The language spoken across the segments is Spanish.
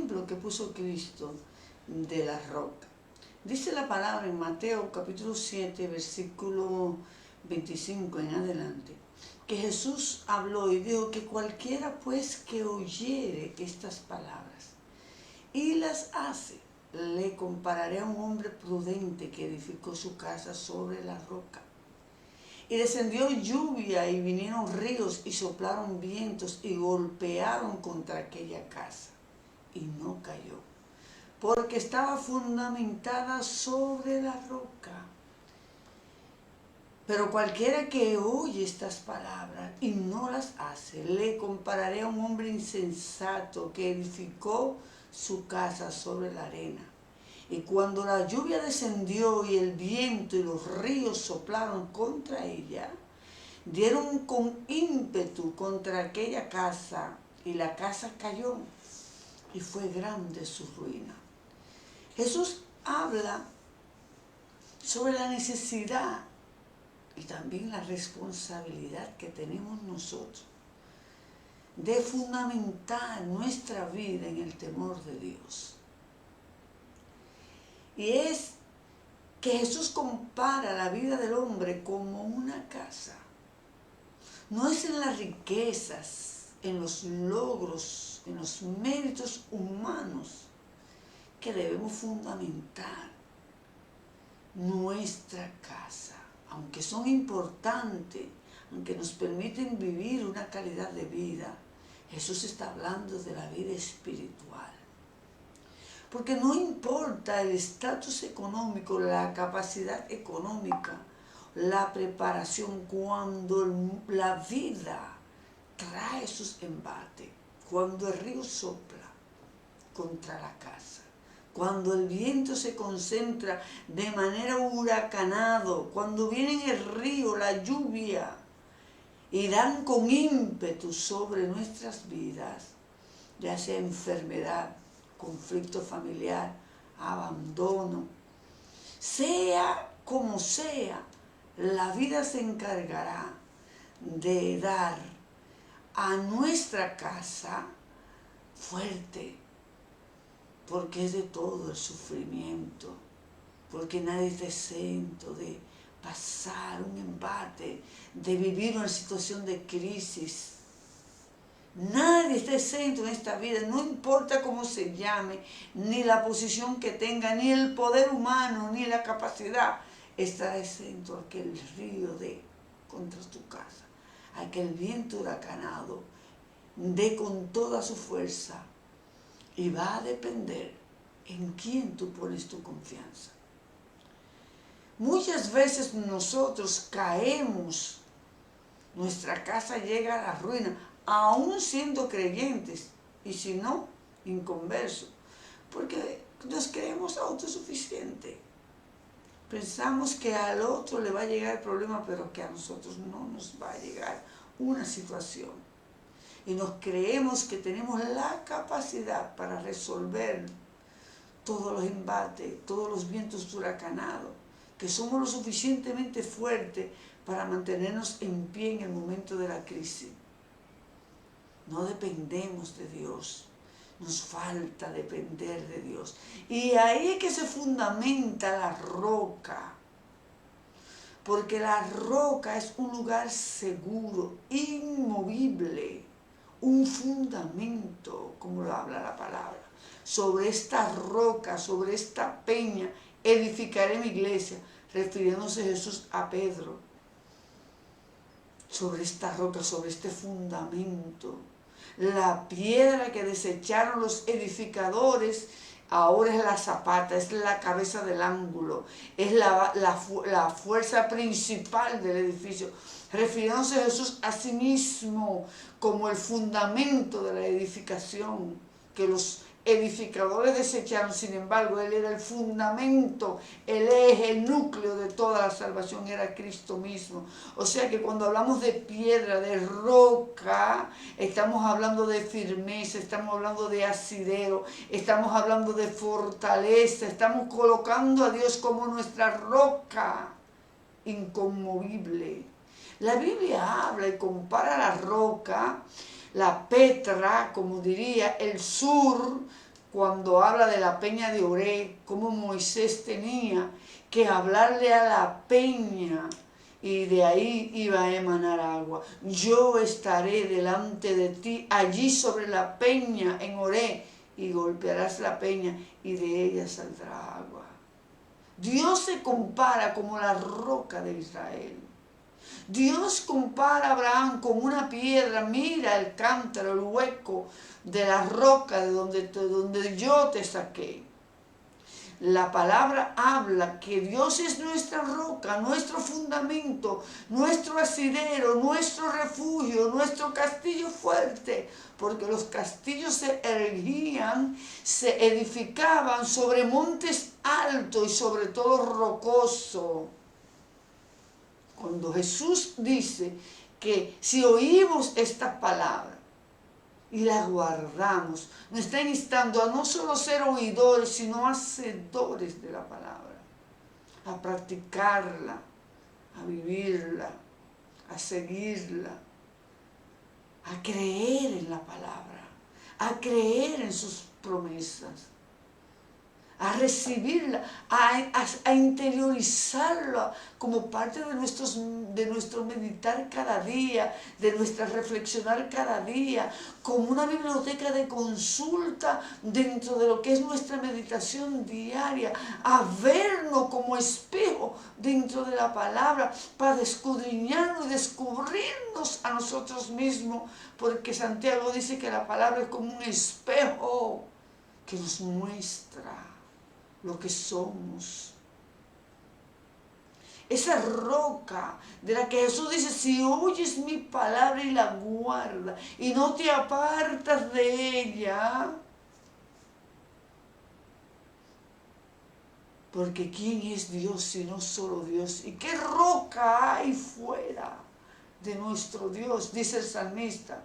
ejemplo que puso Cristo de la roca. Dice la palabra en Mateo capítulo 7, versículo 25 en adelante, que Jesús habló y dijo que cualquiera pues que oyere estas palabras y las hace, le compararé a un hombre prudente que edificó su casa sobre la roca. Y descendió lluvia y vinieron ríos y soplaron vientos y golpearon contra aquella casa. Y no cayó, porque estaba fundamentada sobre la roca. Pero cualquiera que oye estas palabras y no las hace, le compararé a un hombre insensato que edificó su casa sobre la arena. Y cuando la lluvia descendió y el viento y los ríos soplaron contra ella, dieron con ímpetu contra aquella casa, y la casa cayó, y fue grande su ruina. Jesús habla sobre la necesidad y también la responsabilidad que tenemos nosotros de fundamentar nuestra vida en el temor de Dios. Y es que Jesús compara la vida del hombre como una casa. No es en las riquezas, en los logros, en los méritos humanos que debemos fundamentar nuestra casa. Aunque son importantes, aunque nos permiten vivir una calidad de vida, Jesús está hablando de la vida espiritual. Porque no importa el estatus económico, la capacidad económica, la preparación, cuando la vida trae sus embates, cuando el río sopla contra la casa, cuando el viento se concentra de manera huracanado, cuando viene en el río la lluvia y dan con ímpetu sobre nuestras vidas, ya sea enfermedad, conflicto familiar, abandono, sea como sea, la vida se encargará de dar a nuestra casa fuerte, porque es de todo el sufrimiento, porque nadie está exento de pasar un embate, de vivir una situación de crisis. Nadie está exento en esta vida, no importa cómo se llame, ni la posición que tenga, ni el poder humano, ni la capacidad, estará exento aquel río de contra tu casa, aquel viento huracanado, de con toda su fuerza. Y va a depender en quién tú pones tu confianza. Muchas veces nosotros caemos, nuestra casa llega a la ruina, aún siendo creyentes, y si no, inconversos, porque nos creemos autosuficientes. Pensamos que al otro le va a llegar el problema, pero que a nosotros no nos va a llegar una situación. Y nos creemos que tenemos la capacidad para resolver todos los embates, todos los vientos huracanados, que somos lo suficientemente fuertes para mantenernos en pie en el momento de la crisis. No dependemos de Dios, nos falta depender de Dios. Y ahí es que se fundamenta la roca, porque la roca es un lugar seguro, inmovible, un fundamento, como lo habla la palabra. Sobre esta roca, sobre esta peña, edificaré mi iglesia, refiriéndose Jesús a Pedro. Sobre esta roca, sobre este fundamento. La piedra que desecharon los edificadores ahora es la zapata, es la cabeza del ángulo, es la fuerza principal del edificio, refiriéndose a Jesús a sí mismo como el fundamento de la edificación que los edificadores desecharon. Sin embargo, Él era el fundamento, el eje, el núcleo de toda la salvación, era Cristo mismo. O sea que cuando hablamos de piedra, de roca, estamos hablando de firmeza, estamos hablando de asidero, estamos hablando de fortaleza, estamos colocando a Dios como nuestra roca inconmovible. La Biblia habla y compara la roca, la Petra, como diría el sur, cuando habla de la peña de Oreb, cómo Moisés tenía que hablarle a la peña y de ahí iba a emanar agua. Yo estaré delante de ti allí sobre la peña en Oreb y golpearás la peña y de ella saldrá agua. Dios se compara como la roca de Israel. Dios compara a Abraham con una piedra. Mira el cántaro, el hueco de la roca de donde yo te saqué. La palabra habla que Dios es nuestra roca, nuestro fundamento, nuestro asidero, nuestro refugio, nuestro castillo fuerte, porque los castillos se erguían, se edificaban sobre montes altos y sobre todo rocoso. Cuando Jesús dice que si oímos estas palabras y las guardamos, nos está instando a no solo ser oidores, sino hacedores de la palabra, a practicarla, a vivirla, a seguirla, a creer en la palabra, a creer en sus promesas, a recibirla, a interiorizarla como parte de nuestro meditar cada día, de nuestra reflexionar cada día, como una biblioteca de consulta dentro de lo que es nuestra meditación diaria, a vernos como espejo dentro de la palabra para escudriñarnos y descubrirnos a nosotros mismos, porque Santiago dice que la palabra es como un espejo que nos muestra lo que somos. Esa roca de la que Jesús dice, si oyes mi palabra y la guardas y no te apartas de ella, porque ¿quién es Dios sino solo Dios? ¿Y qué roca hay fuera de nuestro Dios? Dice el salmista.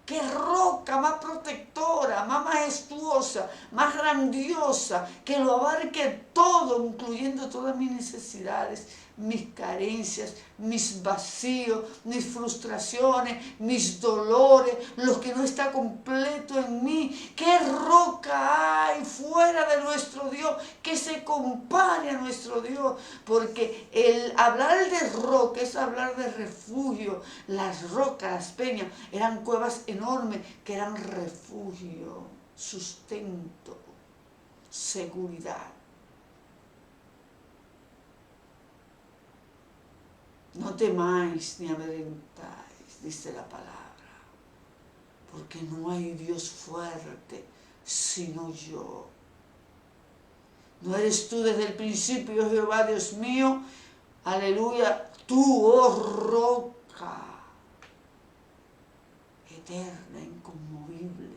¡Qué roca más protectora, más majestuosa, más grandiosa, que lo abarque todo, incluyendo todas mis necesidades, mis carencias, mis vacíos, mis frustraciones, mis dolores, lo que no está completo en mí? ¿Qué roca hay fuera de nuestro Dios que se compare a nuestro Dios? Porque el hablar de roca es hablar de refugio. Las rocas, las peñas, eran cuevas enormes que eran refugio, sustento, seguridad. No temáis ni amedrentáis, dice la palabra, porque no hay Dios fuerte sino yo. ¿No eres tú desde el principio, Jehová, Dios mío? Aleluya, tú, oh roca, eterna, inconmovible.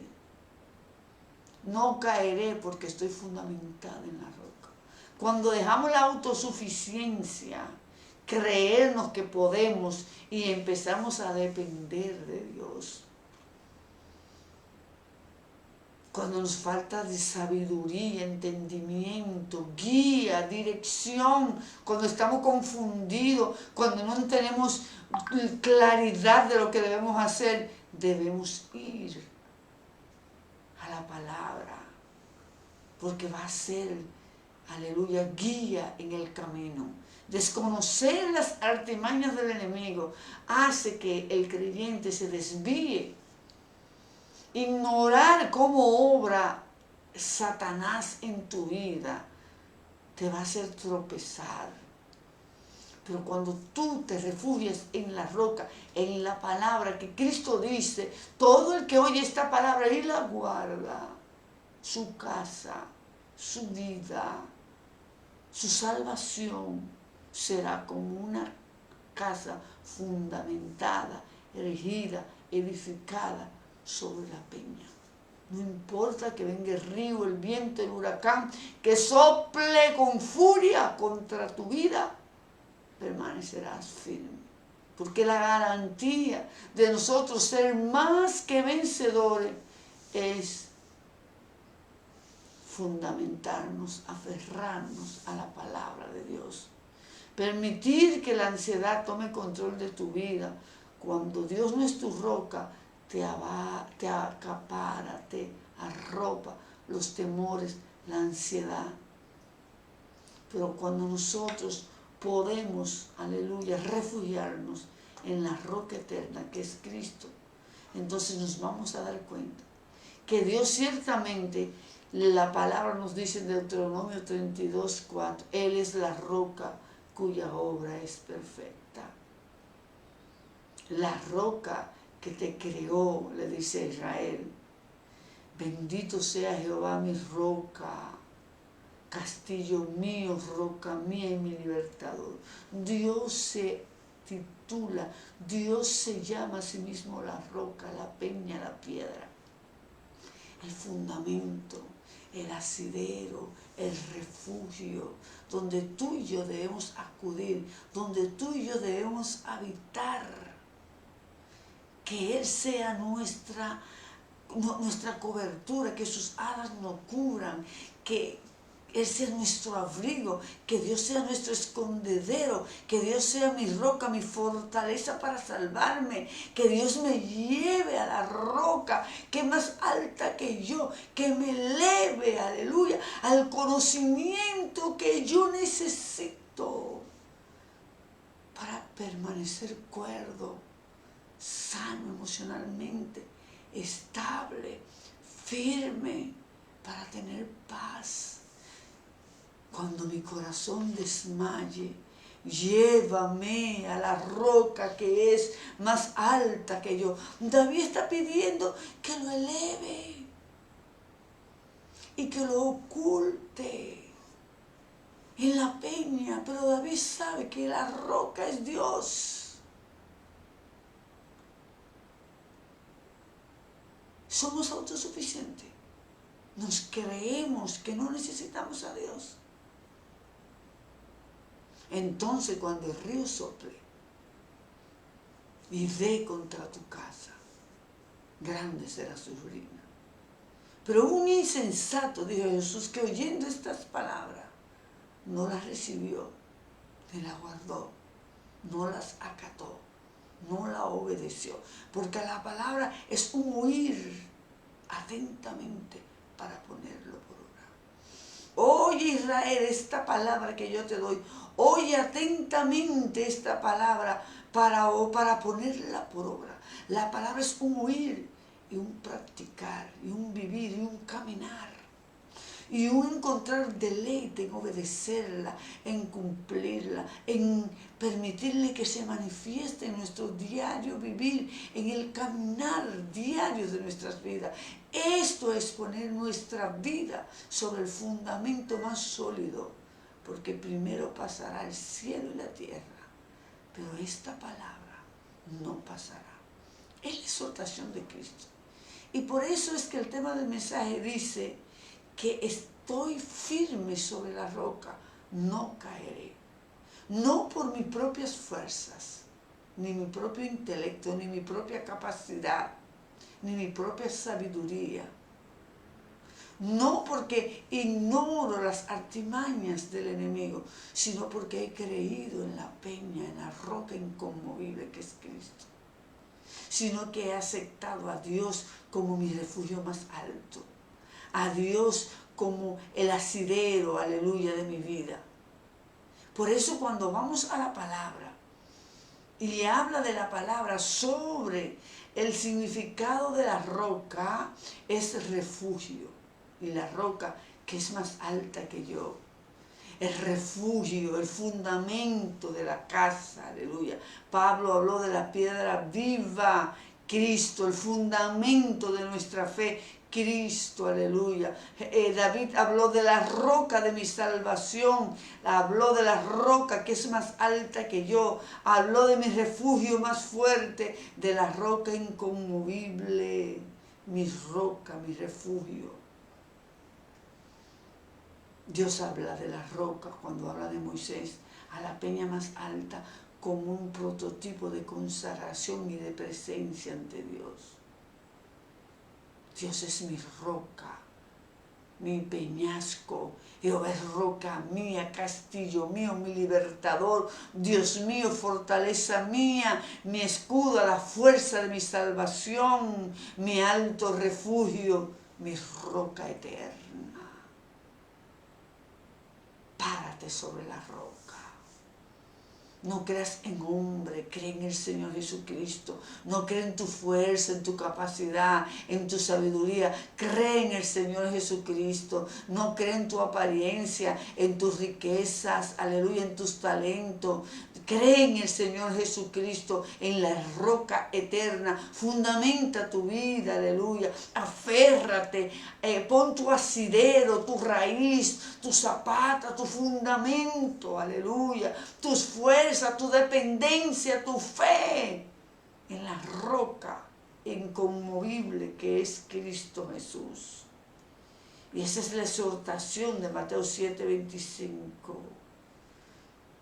No caeré porque estoy fundamentada en la roca. Cuando dejamos la autosuficiencia, creernos que podemos y empezamos a depender de Dios, cuando nos falta de sabiduría, entendimiento, guía, dirección, cuando estamos confundidos, cuando no tenemos claridad de lo que debemos hacer, debemos ir a la palabra, porque va a ser, aleluya, guía en el camino. Desconocer las artimañas del enemigo hace que el creyente se desvíe. Ignorar cómo obra Satanás en tu vida te va a hacer tropezar. Pero cuando tú te refugias en la roca, en la palabra que Cristo dice, todo el que oye esta palabra y la guarda, su casa, su vida, su salvación será como una casa fundamentada, erigida, edificada sobre la peña. No importa que venga el río, el viento, el huracán, que sople con furia contra tu vida, permanecerás firme. Porque la garantía de nosotros ser más que vencedores es fundamentarnos, aferrarnos a la palabra de Dios. Permitir que la ansiedad tome control de tu vida. Cuando Dios no es tu roca, te acapara, te arropa los temores, la ansiedad. Pero cuando nosotros podemos, aleluya, refugiarnos en la roca eterna que es Cristo, entonces nos vamos a dar cuenta que Dios ciertamente, la palabra nos dice en Deuteronomio 32:4, Él es la roca cuya obra es perfecta. La roca que te creó, le dice a Israel, bendito sea Jehová mi roca, castillo mío, roca mía y mi libertador. Dios se titula, Dios se llama a sí mismo la roca, la peña, la piedra, el fundamento, el asidero, el refugio, donde tú y yo debemos acudir, donde tú y yo debemos habitar. Que Él sea nuestra cobertura, que sus alas nos cubran, que Él sea nuestro abrigo, que Dios sea nuestro escondedero, que Dios sea mi roca, mi fortaleza para salvarme, que Dios me lleve a la roca que es más alta que yo, que me eleve, aleluya, al conocimiento que yo necesito para permanecer cuerdo, sano emocionalmente, estable, firme, para tener paz. Cuando mi corazón desmaye, llévame a la roca que es más alta que yo. David está pidiendo que lo eleve y que lo oculte en la peña, pero David sabe que la roca es Dios. Somos autosuficientes. Nos creemos que no necesitamos a Dios. Entonces cuando el río sople y dé contra tu casa, grande será su ruina. Pero un insensato, dijo Jesús, que oyendo estas palabras no las recibió, ni las guardó, no las acató, no la obedeció. Porque la palabra es un oír atentamente para ponerlo por obra. Oye Israel, esta palabra que yo te doy, oye atentamente esta palabra para ponerla por obra. La palabra es un oír y un practicar y un vivir y un caminar. Y un encontrar deleite en obedecerla, en cumplirla, en permitirle que se manifieste en nuestro diario vivir, en el caminar diario de nuestras vidas. Esto es poner nuestra vida sobre el fundamento más sólido, porque primero pasará el cielo y la tierra, pero esta palabra no pasará. Es la exhortación de Cristo. Y por eso es que el tema del mensaje dice que estoy firme sobre la roca, no caeré. No por mis propias fuerzas, ni mi propio intelecto, ni mi propia capacidad, ni mi propia sabiduría. No porque ignoro las artimañas del enemigo, sino porque he creído en la peña, en la roca inconmovible que es Cristo. Sino que he aceptado a Dios como mi refugio más alto. A Dios como el asidero, aleluya, de mi vida. Por eso cuando vamos a la palabra y habla de la palabra sobre el significado de la roca, es refugio. Y la roca que es más alta que yo. El refugio, el fundamento de la casa, aleluya. Pablo habló de la piedra viva, Cristo, el fundamento de nuestra fe, Cristo, aleluya. David habló de la roca de mi salvación, habló de la roca que es más alta que yo, habló de mi refugio más fuerte, de la roca inconmovible, mi roca, mi refugio. Dios habla de la roca cuando habla de Moisés, a la peña más alta, como un prototipo de consagración y de presencia ante Dios. Dios es mi roca, mi peñasco. Jehová es roca mía, castillo mío, mi libertador. Dios mío, fortaleza mía, mi escudo, la fuerza de mi salvación, mi alto refugio. mi roca eterna. Párate sobre la roca. No creas en hombre, cree en el Señor Jesucristo. No cree en tu fuerza, en tu capacidad, en tu sabiduría. Cree en el Señor Jesucristo. No cree en tu apariencia, en tus riquezas, aleluya, en tus talentos. Cree en el Señor Jesucristo, en la roca eterna. Fundamenta tu vida, aleluya. Aférrate, pon tu asidero, tu raíz, tu zapata, tu fundamento, aleluya. Tus fuerzas, tu dependencia, tu fe en la roca inconmovible que es Cristo Jesús. Y esa es la exhortación de Mateo 7:25.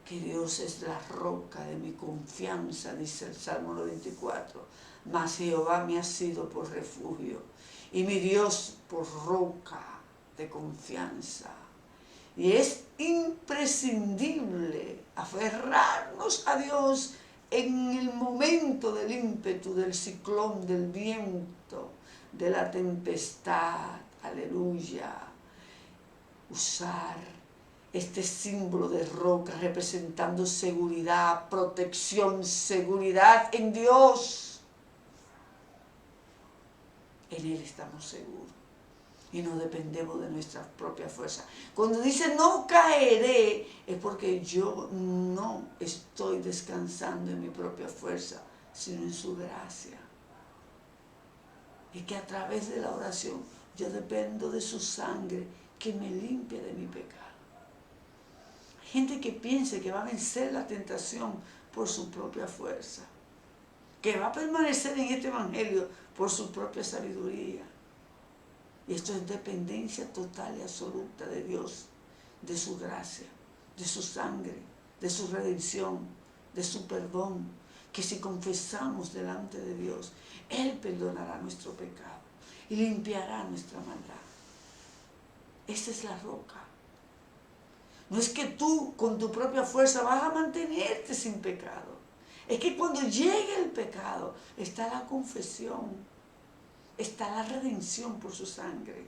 Que Dios es la roca de mi confianza, dice el Salmo 94. Mas Jehová me ha sido por refugio y mi Dios por roca de confianza. Y es imprescindible aferrarnos a Dios en el momento del ímpetu, del ciclón, del viento, de la tempestad. Aleluya. Usar este símbolo de roca representando seguridad, protección, seguridad en Dios. En Él estamos seguros y no dependemos de nuestras propias fuerzas. Cuando dice no caeré, es porque yo no estoy descansando en mi propia fuerza, sino en su gracia. Y que a través de la oración yo dependo de su sangre que me limpia de mi pecado. Gente que piense que va a vencer la tentación por su propia fuerza, que va a permanecer en este evangelio por su propia sabiduría. Y esto es dependencia total y absoluta de Dios, de su gracia, de su sangre, de su redención, de su perdón, que si confesamos delante de Dios, Él perdonará nuestro pecado y limpiará nuestra maldad. Esa es la roca. No es que tú con tu propia fuerza vas a mantenerte sin pecado. Es que cuando llegue el pecado está la confesión, está la redención por su sangre,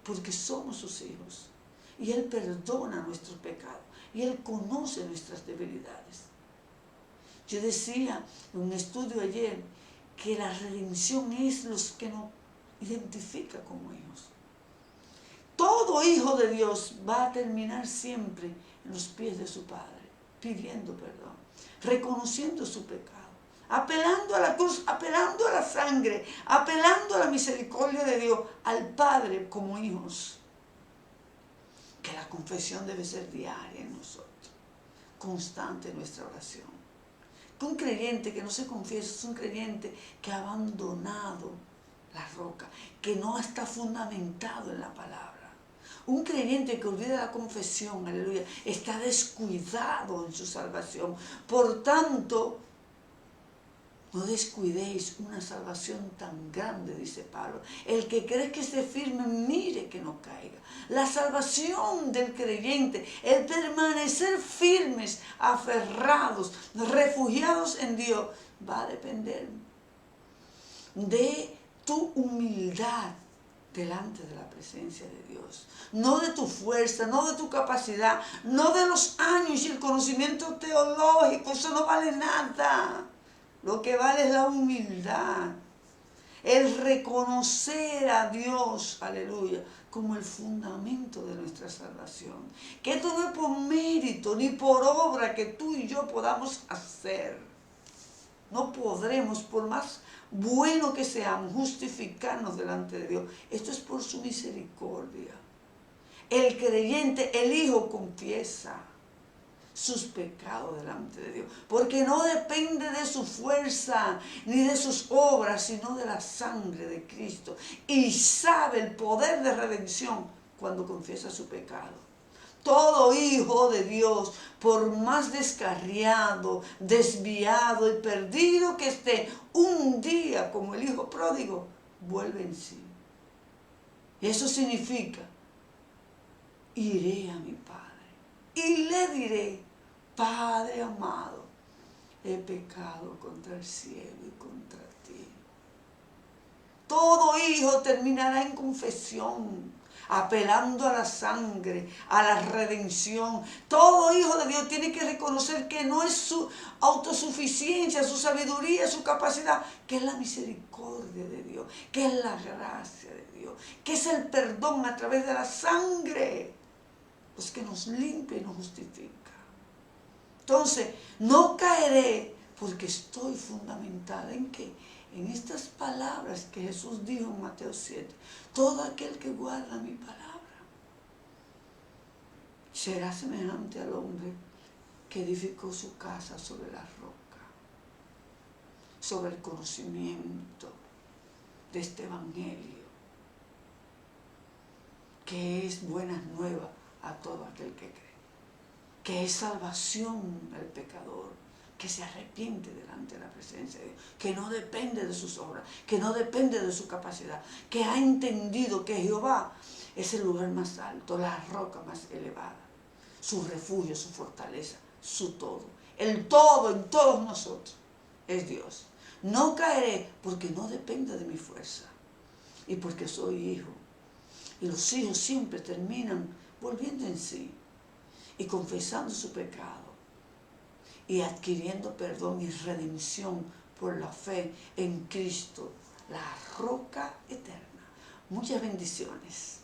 porque somos sus hijos. Y Él perdona nuestros pecados y Él conoce nuestras debilidades. Yo decía en un estudio ayer que la redención es los que nos identifica como hijos. Todo hijo de Dios va a terminar siempre en los pies de su Padre, pidiendo perdón, reconociendo su pecado, apelando a la cruz, apelando a la sangre, apelando a la misericordia de Dios, al Padre como hijos. Que la confesión debe ser diaria en nosotros, constante en nuestra oración. Que un creyente que no se confiesa es un creyente que ha abandonado la roca, que no está fundamentado en la palabra. Un creyente que olvida la confesión, aleluya, está descuidado en su salvación. Por tanto, no descuidéis una salvación tan grande, dice Pablo. El que cree que esté firme, mire que no caiga. La salvación del creyente, el permanecer firmes, aferrados, refugiados en Dios, va a depender de tu humildad delante de la presencia de Dios. No de tu fuerza, no de tu capacidad, no de los años y el conocimiento teológico. Eso no vale nada. Lo que vale es la humildad, el reconocer a Dios, aleluya, como el fundamento de nuestra salvación. Que esto no es por mérito ni por obra que tú y yo podamos hacer. No podremos, por más bueno que seamos, justificarnos delante de Dios. Esto es por su misericordia. El creyente, el Hijo, confiesa sus pecados delante de Dios, porque no depende de su fuerza ni de sus obras, sino de la sangre de Cristo, y sabe el poder de redención cuando confiesa su pecado. Todo hijo de Dios, por más descarriado, desviado y perdido que esté, un día como el hijo pródigo, vuelve en sí. Y eso significa, iré a mi Padre y le diré: Padre amado, he pecado contra el cielo y contra ti. todo hijo terminará en confesión, apelando a la sangre, a la redención. Todo hijo de Dios tiene que reconocer que no es su autosuficiencia, su sabiduría, su capacidad, que es la misericordia de Dios, que es la gracia de Dios, que es el perdón a través de la sangre, los que nos limpia y nos justifica. Entonces, no caeré porque estoy fundamentada ¿en qué? En estas palabras que Jesús dijo en Mateo 7. Todo aquel que guarda mi palabra será semejante al hombre que edificó su casa sobre la roca, sobre el conocimiento de este evangelio, que es buenas nuevas a todo aquel que cree, que es salvación al pecador, que se arrepiente delante de la presencia de Dios, que no depende de sus obras, que no depende de su capacidad, que ha entendido que Jehová es el lugar más alto, la roca más elevada, su refugio, su fortaleza, su todo. El todo en todos nosotros es Dios. No caeré porque no depende de mi fuerza y porque soy hijo. Y los hijos siempre terminan volviendo en sí y confesando su pecado y adquiriendo perdón y redención por la fe en Cristo, la roca eterna. Muchas bendiciones.